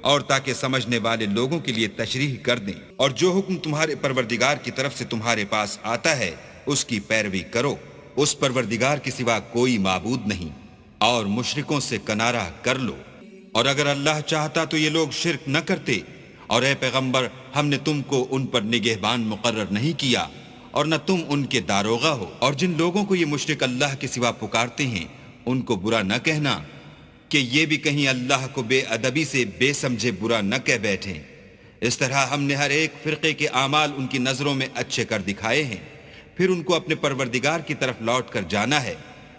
اور تاکہ سمجھنے والے لوگوں کے لیے تشریح کر دیں، اور جو حکم تمہارے پروردگار کی طرف سے تمہارے پاس آتا ہے اس کی پیروی کرو، اس پروردگار کے سوا کوئی معبود نہیں، اور مشرکوں سے کنارہ کر لو۔ اور اگر اللہ چاہتا تو یہ لوگ شرک نہ کرتے، اور اے پیغمبر ہم نے تم کو ان پر نگہبان مقرر نہیں کیا اور نہ تم ان کے داروغہ ہو۔ اور جن لوگوں کو یہ مشرک اللہ کے سوا پکارتے ہیں ان کو برا نہ کہنا کہ یہ بھی کہیں اللہ کو بے ادبی سے بے سمجھے برا نہ کہہ بیٹھیں۔ اس طرح ہم نے ہر ایک فرقے کے اعمال ان کی نظروں میں اچھے کر دکھائے ہیں، پھر ان کو اپنے پروردگار کی طرف لوٹ کر جانا ہے،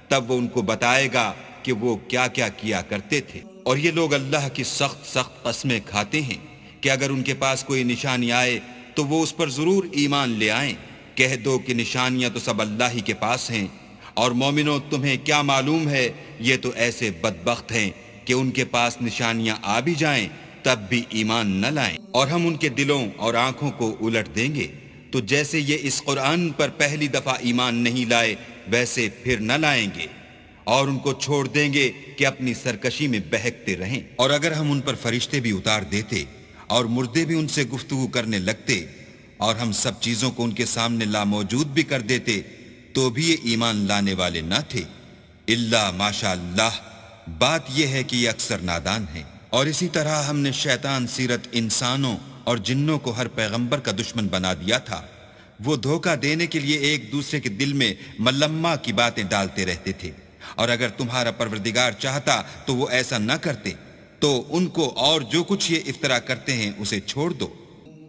تب وہ ان کو بتائے گا کہ وہ کیا کیا کیا کرتے تھے۔ اور یہ لوگ اللہ کی سخت سخت قسمیں کھاتے ہیں کہ اگر ان کے پاس کوئی نشانی آئے تو وہ اس پر ضرور ایمان لے آئیں۔ کہہ دو کہ نشانیاں تو سب اللہ ہی کے پاس ہیں، اور مومنوں تمہیں کیا معلوم ہے یہ تو ایسے بدبخت ہیں کہ ان کے پاس نشانیاں آ بھی جائیں تب بھی ایمان نہ لائیں، اور ہم ان کے دلوں اور آنکھوں کو الٹ دیں گے، تو جیسے یہ اس قرآن پر پہلی دفعہ ایمان نہیں لائے ویسے پھر نہ لائیں گے، اور ان کو چھوڑ دیں گے کہ اپنی سرکشی میں بہکتے رہیں۔ اور اگر ہم ان پر فرشتے بھی اتار دیتے اور مردے بھی ان سے گفتگو کرنے لگتے اور ہم سب چیزوں کو ان کے سامنے لاموجود بھی کر دیتے تو بھی یہ ایمان لانے والے نہ تھے، الا ماشاء اللہ۔ بات یہ ہے کہ یہ اکثر نادان ہیں۔ اور اسی طرح ہم نے شیطان سیرت انسانوں اور جنوں کو ہر پیغمبر کا دشمن بنا دیا تھا، وہ دھوکہ دینے کے لیے ایک دوسرے کے دل میں ملمہ کی باتیں ڈالتے رہتے تھے، اور اگر تمہارا پروردگار چاہتا تو وہ ایسا نہ کرتے، تو ان کو اور جو کچھ یہ افطرا کرتے ہیں اسے چھوڑ دو۔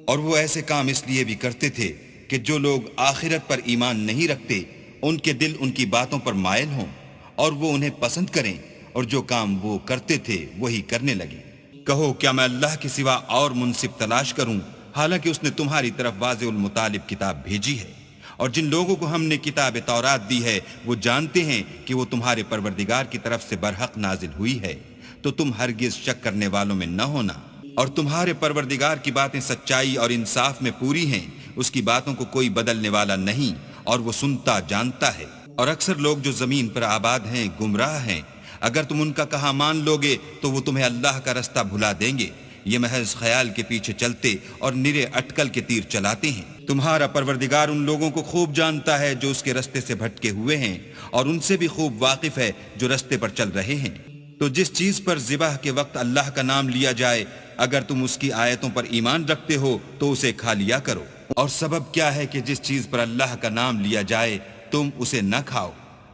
اور وہ ایسے کام اس لیے بھی کرتے تھے کہ جو لوگ آخرت پر ایمان نہیں رکھتے ان کے دل ان کی باتوں پر مائل ہوں اور وہ انہیں پسند کریں، اور جو کام وہ کرتے تھے وہی کرنے لگیں۔ کہو کیا میں اللہ کے سوا اور منصف تلاش کروں، حالانکہ اس نے تمہاری طرف واضح المطالب کتاب بھیجی ہے؟ اور جن لوگوں کو ہم نے کتاب تورات دی ہے وہ جانتے ہیں کہ وہ تمہارے پروردگار کی طرف سے برحق نازل ہوئی ہے، تو تم ہرگز شک کرنے والوں میں نہ ہونا۔ اور تمہارے پروردگار کی باتیں سچائی اور انصاف میں پوری ہیں، اس کی باتوں کو کوئی بدلنے والا نہیں، اور وہ سنتا جانتا ہے۔ اور اکثر لوگ جو زمین پر آباد ہیں گمراہ ہیں، اگر تم ان کا کہا مان لوگے تو وہ تمہیں اللہ کا رستہ بھلا دیں گے، یہ محض خیال کے پیچھے چلتے اور نرے اٹکل کے تیر چلاتے ہیں۔ تمہارا پروردگار ان لوگوں کو خوب جانتا ہے جو اس کے رستے سے بھٹکے ہوئے ہیں، اور ان سے بھی خوب واقف ہے جو رستے پر چل رہے ہیں۔ تو جس چیز پر ذبح کے وقت اللہ کا نام لیا جائے اگر تم اس کی آیتوں پر ایمان رکھتے ہو تو اسے کھا لیا کرو، اور سبب کیا ہے کہ جس چیز پر اللہ کا نام لیا جائے تم اسے نہ کھاؤ،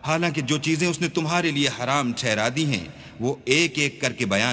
حالانکہ جو چیزیں اس نے تمہارے لیے حرام ٹھہرا دی ہیں وہ ایک ایک کر کے بیان